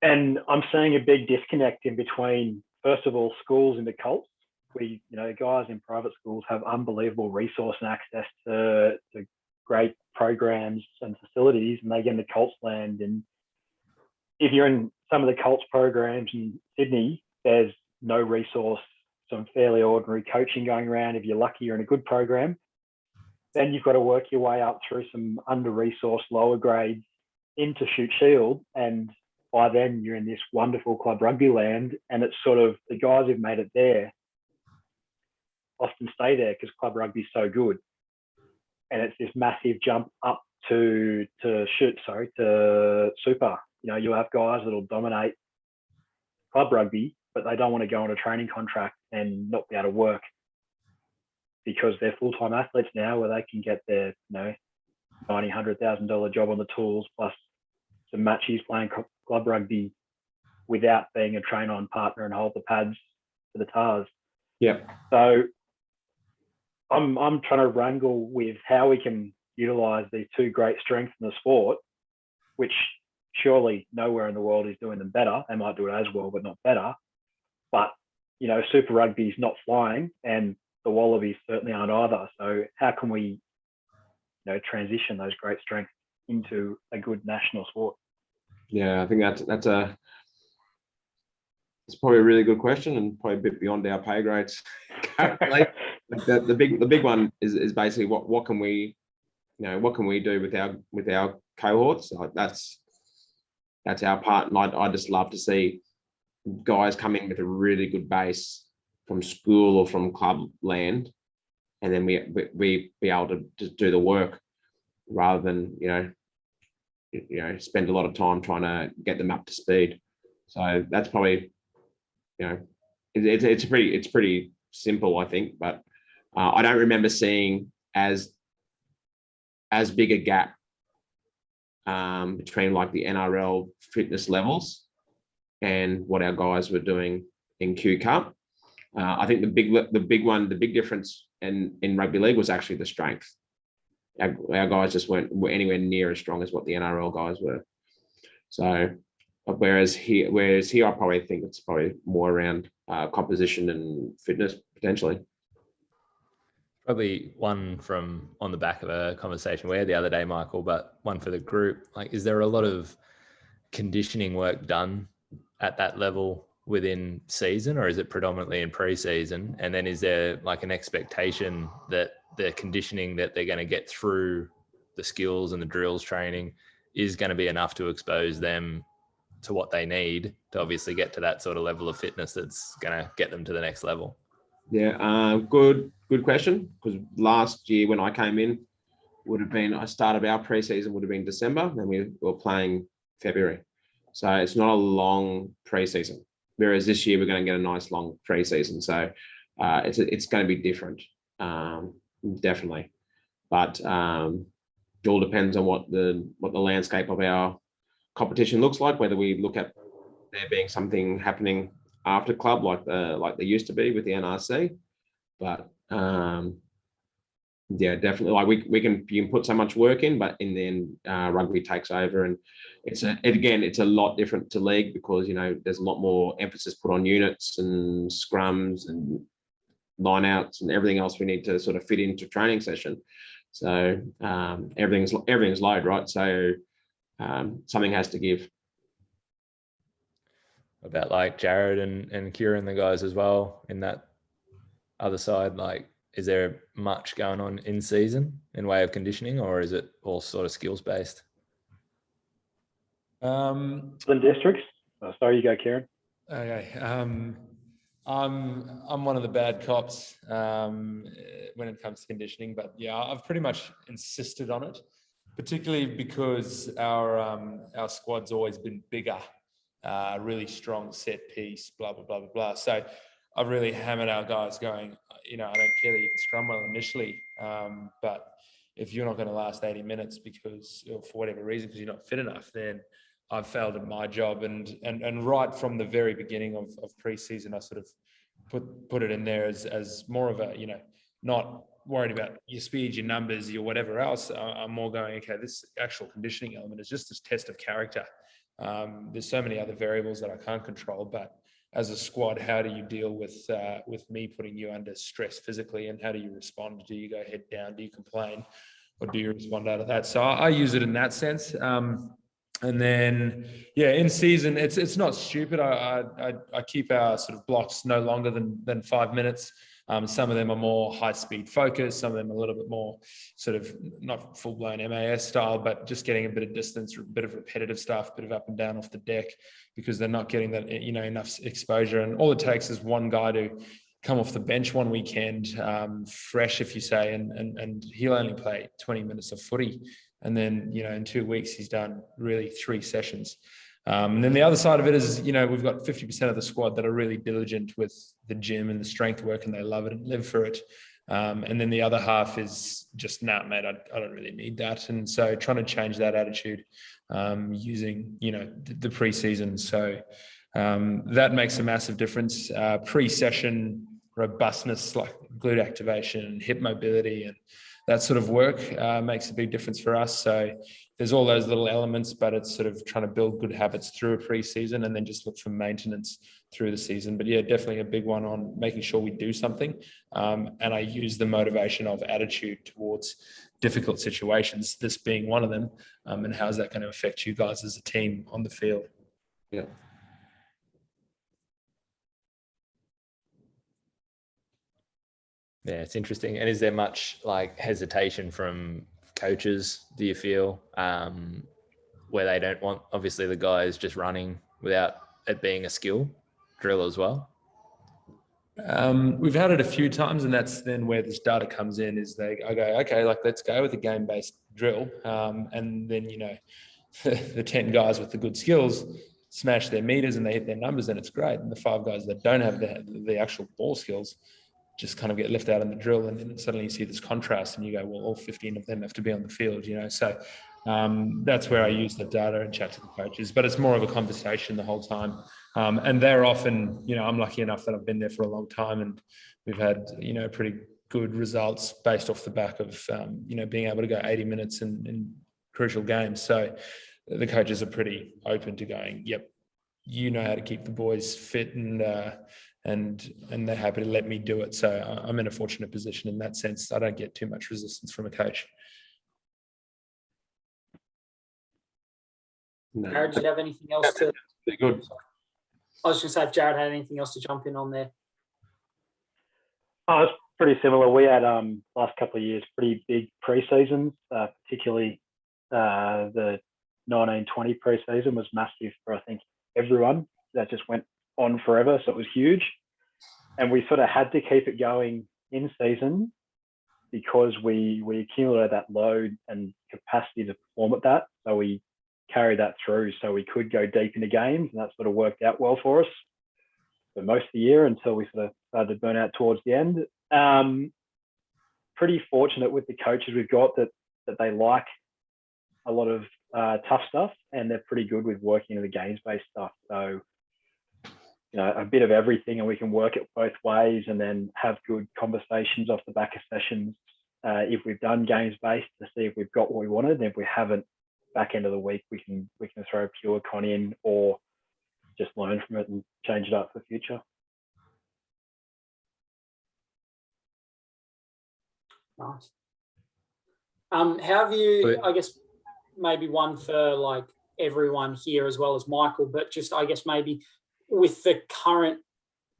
And I'm seeing a big disconnect in between, first of all, schools and the Colts. We, guys in private schools have unbelievable resource and access to great programs and facilities, and they get in the Colts land. And if you're in some of the Colts programs in Sydney, there's no resource, some fairly ordinary coaching going around. If you're lucky, you're in a good program. Then you've got to work your way up through some under-resourced lower grades into Shoot Shield. And by then you're in this wonderful club rugby land. And it's sort of the guys who've made it there often stay there because club rugby is so good. And it's this massive jump up to super. You'll have guys that'll dominate club rugby, but they don't want to go on a training contract and not be able to work because they're full-time athletes now where they can get their, $90,000-$100,000 job on the tools plus some matches playing club rugby without being a train-on partner and hold the pads for the TARS. Yeah. So I'm trying to wrangle with how we can utilize these two great strengths in the sport, which surely nowhere in the world is doing them better. They might do it as well, but not better. But, Super Rugby is not flying and the Wallabies certainly aren't either. So how can we, transition those great strengths into a good national sport? Yeah, I think it's probably a really good question and probably a bit beyond our pay grades currently. the big one is basically what can we do with our cohorts? Like that's our part, and I just love to see guys come in with a really good base from school or from club land, and then we be able to just do the work rather than spend a lot of time trying to get them up to speed. So that's probably it's pretty simple, I think, but I don't remember seeing as big a gap between like the NRL fitness levels and what our guys were doing in Q Cup. I think the big difference in rugby league was actually the strength. Our guys just weren't anywhere near as strong as what the NRL guys were. So whereas here I probably think it's probably more around composition and fitness potentially. Probably one from on the back of a conversation we had the other day, Michael, but one for the group. Like, is there a lot of conditioning work done at that level within season, or is it predominantly in pre-season? And then is there like an expectation that the conditioning that they're going to get through the skills and the drills training is going to be enough to expose them to what they need to obviously get to that sort of level of fitness that's going to get them to the next level? Yeah, good question. Because last year when I came in, I started our pre-season would have been December, and we were playing February. So it's not a long pre-season. Whereas this year we're going to get a nice long pre-season. So it's going to be different, definitely. But it all depends on what the landscape of our competition looks like. Whether we look at there being something happening after club like there used to be with the NRC, but yeah, definitely. Like you can put so much work in, but in the end, rugby takes over, and it's a lot different to league because there's a lot more emphasis put on units and scrums and lineouts and everything else we need to sort of fit into training session. So everything's load, right? So something has to give. About like Jared and Kieran, the guys as well in that other side, like, is there much going on in season in way of conditioning, or is it all sort of skills based? The districts. Oh, sorry, you go, Kieran. Okay. I'm one of the bad cops when it comes to conditioning, but yeah, I've pretty much insisted on it, particularly because our squad's always been bigger, really strong set piece, blah blah blah blah blah. So I've really hammered our guys going, I don't care that you can scrum well initially, but if you're not going to last 80 minutes because, or for whatever reason, because you're not fit enough, then I've failed at my job. And right from the very beginning of pre-season, I sort of put it in there as more of a, not worried about your speed, your numbers, your whatever else. I'm more going, okay, this actual conditioning element is just this test of character. There's so many other variables that I can't control, but as a squad, how do you deal with me putting you under stress physically, and how do you respond? Do you go head down? Do you complain, or do you respond out of that? So I use it in that sense. And then, in season, it's not stupid. I keep our sort of blocks no longer than 5 minutes. Some of them are more high speed focused. Some of them are a little bit more sort of not full blown MAS style, but just getting a bit of distance, a bit of repetitive stuff, a bit of up and down off the deck, because they're not getting that, enough exposure. And all it takes is one guy to come off the bench one weekend, fresh, if you say, and he'll only play 20 minutes of footy. And then, in 2 weeks, he's done really 3 sessions. And then the other side of it is, we've got 50% of the squad that are really diligent with the gym and the strength work, and they love it and live for it. And then the other half is just, mate, I don't really need that. And so trying to change that attitude using, the pre-season. So that makes a massive difference. Pre-session robustness, like glute activation, hip mobility, and that sort of work makes a big difference for us. So there's all those little elements, but it's sort of trying to build good habits through a pre-season and then just look for maintenance through the season. But definitely a big one on making sure we do something. And I use the motivation of attitude towards difficult situations, this being one of them. And how's that going to affect you guys as a team on the field? Yeah. Yeah, it's interesting. And is there much hesitation from coaches, do you feel, where they don't want, obviously, the guys just running without it being a skill drill as well? We've had it a few times, and that's then where this data comes in. I go, okay, let's go with a game-based drill, and then the 10 guys with the good skills smash their meters and they hit their numbers, and it's great. And the 5 guys that don't have the actual ball skills just kind of get left out in the drill, and then suddenly you see this contrast and you go, well, all 15 of them have to be on the field, so that's where I use the data and chat to the coaches, but it's more of a conversation the whole time. And they're often, I'm lucky enough that I've been there for a long time, and we've had, pretty good results based off the back of, being able to go 80 minutes in crucial games. So the coaches are pretty open to going, yep, how to keep the boys fit, and they're happy to let me do it. So I'm in a fortunate position in that sense. I don't get too much resistance from a coach. No. Jared, did you have anything else to? Good. I was going to say, if Jared had anything else to jump in on there. Oh, it's pretty similar. We had last couple of years pretty big pre-seasons, particularly the 1920 pre-season was massive for, I think, everyone. That just went on forever, so it was huge. And we sort of had to keep it going in season because we accumulated that load and capacity to perform at that. So we carried that through so we could go deep into games, and that sort of worked out well for us for most of the year until we sort of started to burn out towards the end. Pretty fortunate with the coaches we've got that they like a lot of tough stuff, and they're pretty good with working in the games-based stuff. So, a bit of everything, and we can work it both ways and then have good conversations off the back of sessions. If we've done games-based, to see if we've got what we wanted, and if we haven't, back end of the week, we can throw a pure con in or just learn from it and change it up for the future. Nice. How have you, I guess, maybe one for everyone here as well as Michael, but just, I guess, maybe with the current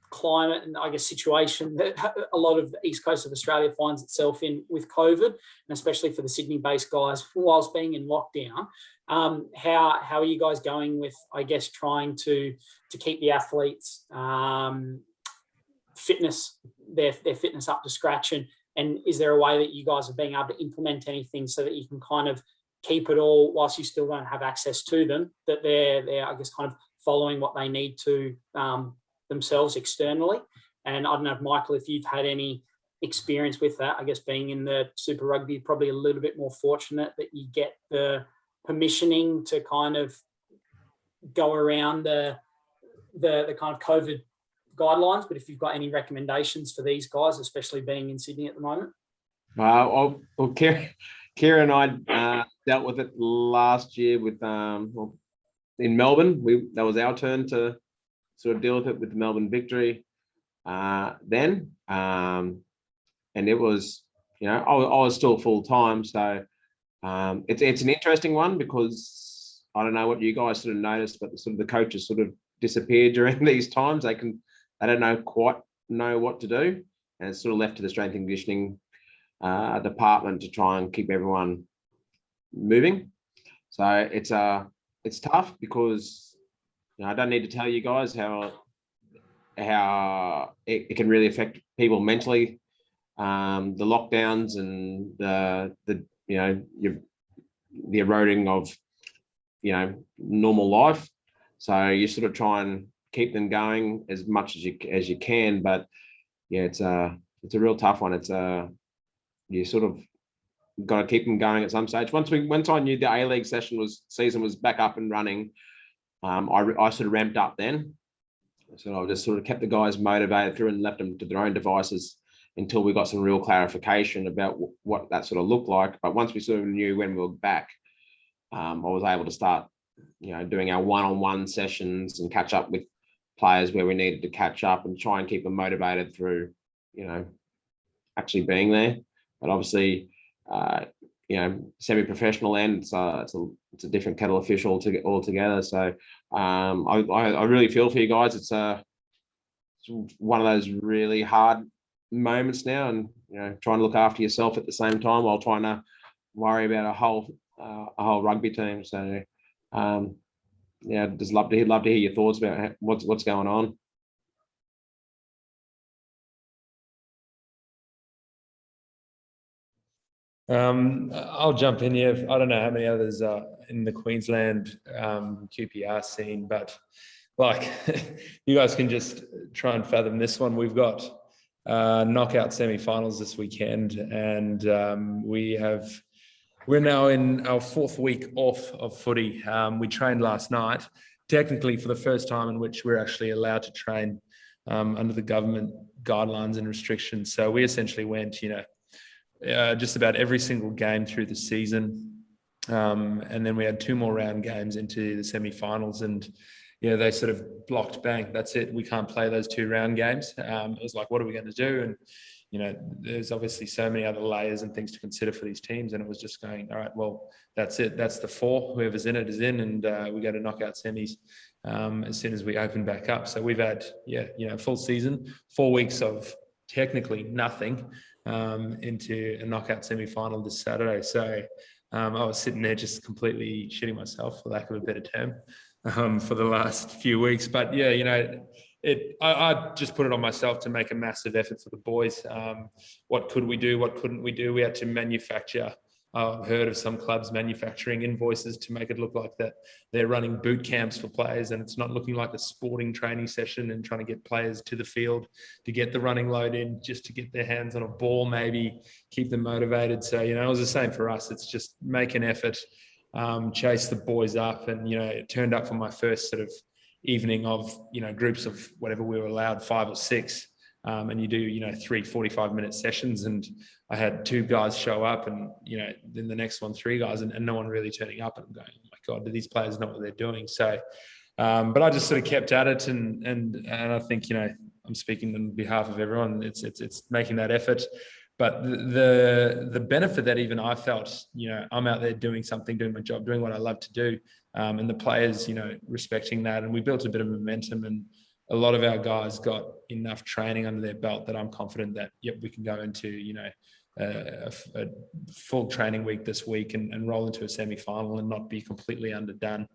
climate and, I guess, situation that a lot of the east coast of Australia finds itself in with COVID, and especially for the Sydney-based guys whilst being in lockdown, how are you guys going with, I guess, trying to keep the athletes their fitness up to scratch, and is there a way that you guys are being able to implement anything so that you can kind of keep it all whilst you still don't have access to them, that they're I guess, kind of following what they need to themselves externally? And I don't know, Michael, if you've had any experience with that. I guess being in the Super Rugby, probably a little bit more fortunate that you get the permissioning to kind of go around the kind of COVID guidelines. But if you've got any recommendations for these guys, especially being in Sydney at the moment. Well, Kira and I dealt with it last year with in Melbourne. That was our turn to sort of deal with it with the Melbourne Victory then. And it was, you know, I was still full time. So it's an interesting one because I don't know what you guys sort of noticed, but the coaches sort of disappeared during these times. They don't quite know what to do. And it's sort of left to the strength and conditioning department to try and keep everyone moving. So it's tough because, you know, I don't need to tell you guys how it can really affect people mentally. The lockdowns and the you know, the eroding of, you know, normal life. So you sort of try and keep them going as much as you can, but yeah, it's a real tough one. It's you sort of got to keep them going at some stage. Once I knew the A-League season was back up and running, I sort of ramped up then. So I just sort of kept the guys motivated through and left them to their own devices until we got some real clarification about what that sort of looked like. But once we sort of knew when we were back, I was able to start, you know, doing our one-on-one sessions and catch up with players where we needed to catch up and try and keep them motivated through, you know, actually being there. But obviously, you know, semi-professional end, so it's a different kettle of fish altogether. So I really feel for you guys. It's one of those really hard moments now, and you know, trying to look after yourself at the same time while trying to worry about a whole rugby team. So yeah, just love to hear your thoughts about what's going on. I'll jump in here. I don't know how many others are in the Queensland QPR scene, but like you guys can just try and fathom this one. We've got knockout semi-finals this weekend, and we're now in our 4th week off of footy. We trained last night, technically for the first time in which we're actually allowed to train under the government guidelines and restrictions. So we essentially went, you know, just about every single game through the season. And then we had 2 more round games into the semi-finals, and yeah, they sort of blocked, bang, that's it. We can't play those 2 round games. It was like, what are we going to do? And, you know, there's obviously so many other layers and things to consider for these teams. And it was just going, all right, well, that's it. That's the 4. Whoever's in it is in, and we go to knockout semis as soon as we open back up. So we've had, full season, 4 weeks of technically nothing into a knockout semi-final this Saturday. So I was sitting there just completely shitting myself, for lack of a better term, for the last few weeks. But yeah, you know, I just put it on myself to make a massive effort for the boys. What could we do? What couldn't we do? We had to manufacture. I've heard of some clubs manufacturing invoices to make it look like that they're running boot camps for players, and it's not looking like a sporting training session, and trying to get players to the field to get the running load in, just to get their hands on a ball, maybe keep them motivated. So, you know, it was the same for us. It's just make an effort, chase the boys up. And, you know, it turned up for my first sort of evening of, you know, groups of whatever we were allowed, 5 or 6. And you do, you know, 3 45-minute sessions, and I had 2 guys show up, and, you know, then the next one, 3 guys, and no one really turning up. And I'm going, oh my God, do these players know what they're doing? So, but I just sort of kept at it, and I think, you know, I'm speaking on behalf of everyone. It's making that effort. But the benefit that even I felt, you know, I'm out there doing something, doing my job, doing what I love to do, and the players, you know, respecting that, and we built a bit of momentum, and a lot of our guys got enough training under their belt that I'm confident that, yep, we can go into, you know, a full training week this week and roll into a semi-final and not be completely underdone.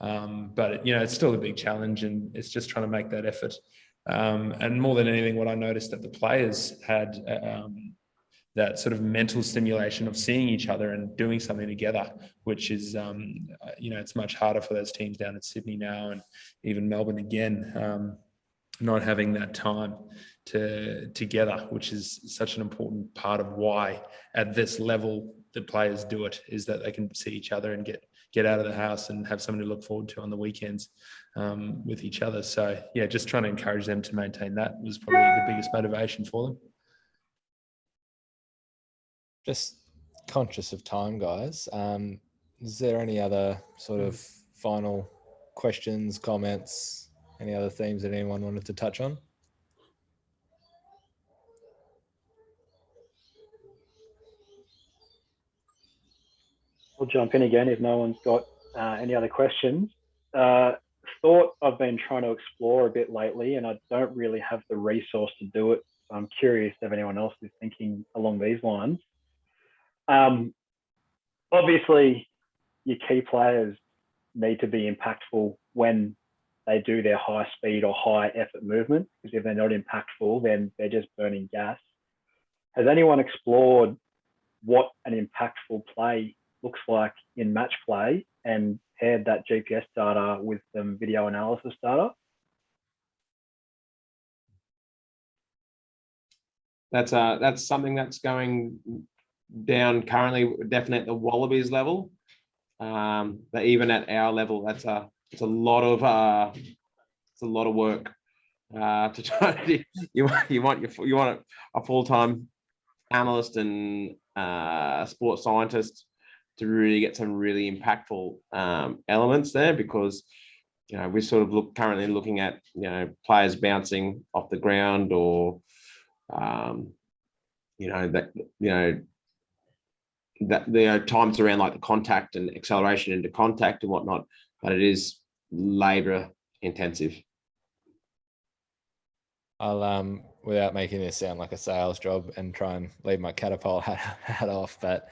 But, you know, it's still a big challenge, and it's just trying to make that effort. And more than anything, what I noticed that the players had that sort of mental stimulation of seeing each other and doing something together, which is, you know, it's much harder for those teams down in Sydney now, and even Melbourne again. not having that time together, which is such an important part of why at this level the players do it, is that they can see each other and get out of the house and have something to look forward to on the weekends with each other. So yeah, just trying to encourage them to maintain that was probably the biggest motivation for them. Just conscious of time, guys. Is there any other sort of final questions, comments, any other themes that anyone wanted to touch on? I'll jump in again if no one's got any other questions. Thought I've been trying to explore a bit lately, and I don't really have the resource to do it. So I'm curious if anyone else is thinking along these lines. Obviously, your key players need to be impactful when they do their high speed or high effort movement, because if they're not impactful, then they're just burning gas. Has anyone explored what an impactful play looks like in match play and paired that GPS data with some video analysis data? That's something that's going down currently, definitely at the Wallabies level. But even at our level, it's a lot of work to try to you want a full-time analyst and sports scientist to really get some really impactful elements there, because we sort of currently looking at players bouncing off the ground, or that there are times around like the contact and acceleration into contact and whatnot, but it is labor intensive. I'll without making this sound like a sales job and try and leave my catapult hat off, but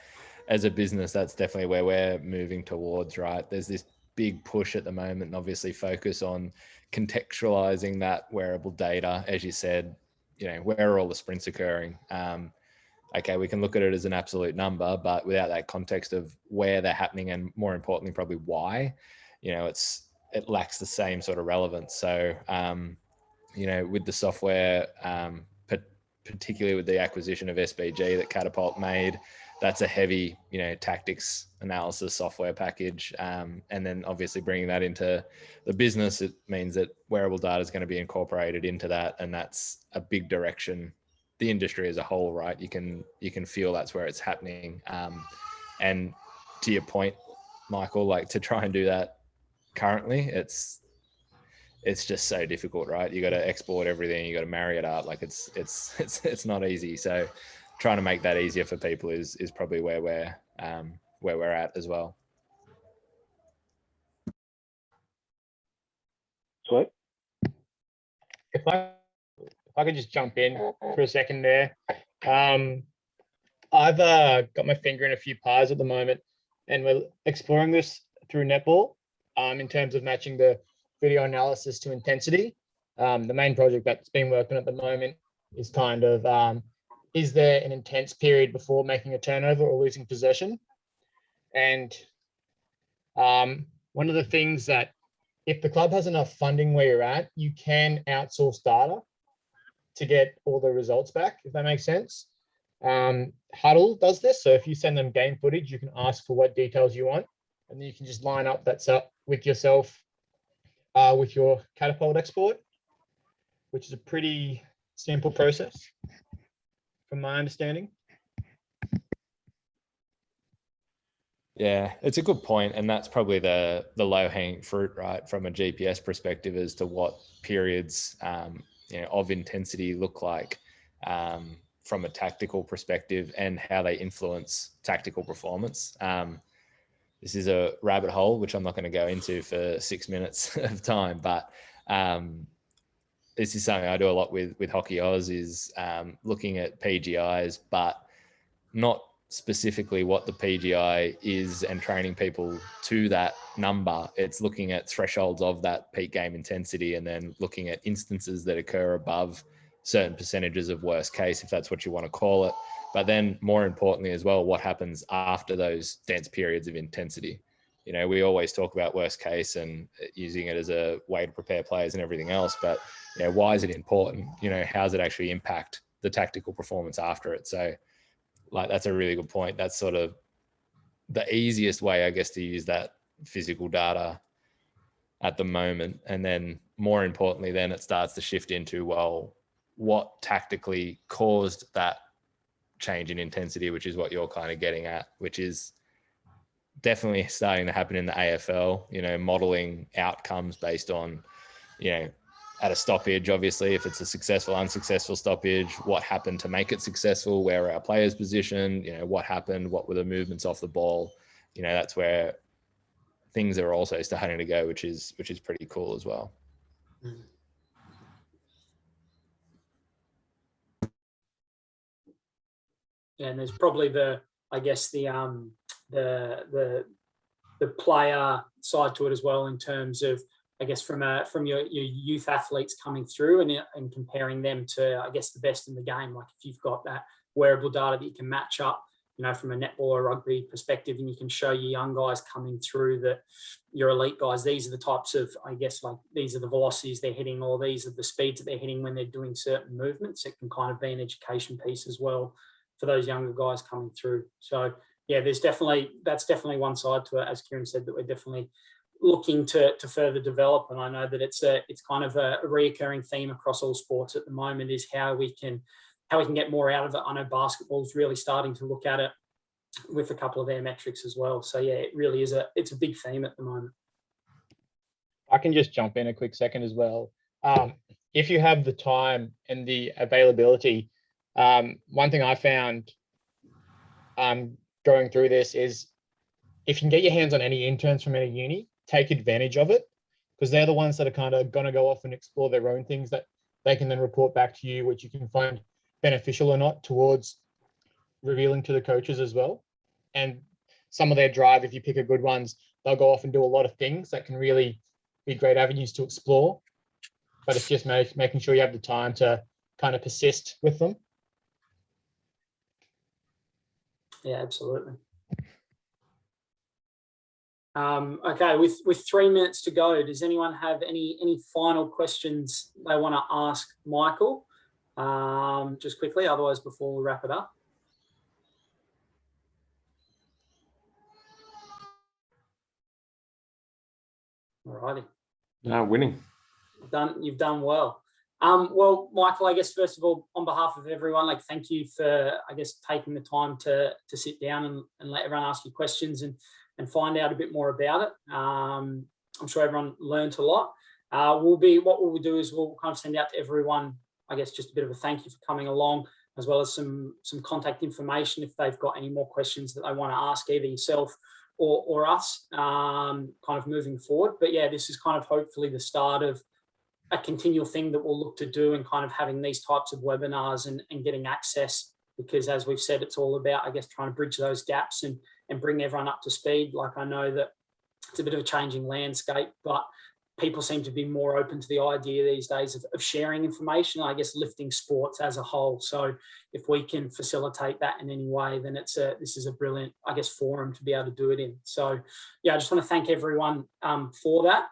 as a business, that's definitely where we're moving towards, right? There's this big push at the moment, and obviously focus on contextualizing that wearable data. As you said, where are all the sprints occurring? Okay, we can look at it as an absolute number, but without that context of where they're happening, and more importantly, probably why, it lacks the same sort of relevance. So, with the software, particularly with the acquisition of SBG that Catapult made, that's a heavy, tactics analysis software package. And then obviously bringing that into the business, it means that wearable data is going to be incorporated into that. And that's a big direction, the industry as a whole, right? You can feel that's where it's happening. And to your point, Michael, like to try and do that currently, it's just so difficult, right? You got to export everything, you got to marry it up. Like it's not easy. So trying to make that easier for people is probably where we're at as well. Sweet. If I could just jump in for a second there. I've got my finger in a few pies at the moment, and we're exploring this through netball in terms of matching the video analysis to intensity. The main project that's been worked on at the moment is kind of, is there an intense period before making a turnover or losing possession? And one of the things that, if the club has enough funding where you're at, you can outsource data to get all the results back, if that makes sense. Huddle does this. So if you send them game footage, you can ask for what details you want, and then you can just line up that's up with yourself with your Catapult export, which is a pretty simple process from my understanding. Yeah, it's a good point, and that's probably the low-hanging fruit, right, from a GPS perspective, as to what periods of intensity look like from a tactical perspective, and how they influence tactical performance. This is a rabbit hole which I'm not going to go into for 6 minutes of time, but this is something I do a lot with Hockey Oz, is looking at PGIs, but not specifically what the PGI is and training people to that number. It's looking at thresholds of that peak game intensity, and then looking at instances that occur above certain percentages of worst case, if that's what you want to call it. But then more importantly as well, what happens after those dense periods of intensity. you know, we always talk about worst case and using it as a way to prepare players and everything else. But, you know, why is it important? You know, how does it actually impact the tactical performance after it? So, like, that's a really good point. That's sort of the easiest way, I guess, to use that physical data at the moment. And then more importantly, then it starts to shift into, well, what tactically caused that change in intensity, which is what you're kind of getting at, which is definitely starting to happen in the AFL, you know, modeling outcomes based on, you know, at a stoppage, obviously, if it's a successful, unsuccessful stoppage, what happened to make it successful, where are our players positioned, you know, what happened, what were the movements off the ball, you know, that's where things are also starting to go, which is pretty cool as well. Yeah, and there's probably the player side to it as well, in terms of, I guess, from your youth athletes coming through and comparing them to, I guess, the best in the game. Like, if you've got that wearable data that you can match up, you know, from a netball or rugby perspective, and you can show your young guys coming through that your elite guys, these are the types of, I guess, like, these are the velocities they're hitting, or these are the speeds that they're hitting when they're doing certain movements. It can kind of be an education piece as well for those younger guys coming through. So yeah, that's definitely one side to it, as Kieran said, that we're definitely looking to further develop. And I know that it's kind of a reoccurring theme across all sports at the moment, is how we can get more out of it. I know basketball's really starting to look at it with a couple of their metrics as well. So yeah, it really is it's a big theme at the moment. I can just jump in a quick second as well. If you have the time and the availability, one thing I found going through this is, if you can get your hands on any interns from any uni, take advantage of it, because they're the ones that are kind of going to go off and explore their own things that they can then report back to you, which you can find beneficial or not towards revealing to the coaches as well. And some of their drive, if you pick a good ones, they'll go off and do a lot of things that can really be great avenues to explore. But it's just making sure you have the time to kind of persist with them. Yeah, absolutely. Okay, with 3 minutes to go, does anyone have any final questions they want to ask Michael? Just quickly, otherwise before we wrap it up. Alrighty. Winning. You've done well. Well, Michael, I guess first of all, on behalf of everyone, like, thank you for, I guess, taking the time to sit down and let everyone ask you questions and find out a bit more about it. I'm sure everyone learned a lot. What we'll do is we'll kind of send out to everyone, I guess, just a bit of a thank you for coming along, as well as some contact information if they've got any more questions that they want to ask either yourself or us, kind of moving forward. But yeah, this is kind of hopefully the start of a continual thing that we'll look to do, and kind of having these types of webinars and getting access, because as we've said, it's all about, I guess, trying to bridge those gaps and bring everyone up to speed. Like, I know that it's a bit of a changing landscape, but people seem to be more open to the idea these days of sharing information, I guess, lifting sports as a whole. So if we can facilitate that in any way, then this is a brilliant, I guess, forum to be able to do it in. So yeah, I just want to thank everyone for that.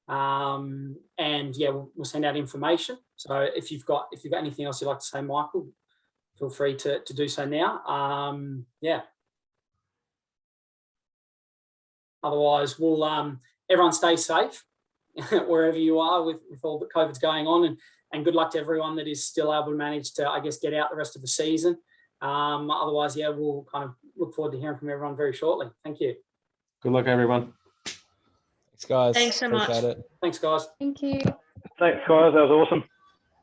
And yeah, we'll send out information. So if you've got anything else you'd like to say, Michael, feel free to do so now. Yeah. Otherwise, we'll everyone stay safe wherever you are with all the COVID's going on, and good luck to everyone that is still able to manage to, I guess, get out the rest of the season. Otherwise, yeah, we'll kind of look forward to hearing from everyone very shortly. Thank you. Good luck, everyone. Thanks, guys. Thanks so much. Appreciate it. Thanks, guys. Thank you. Thanks, guys. That was awesome.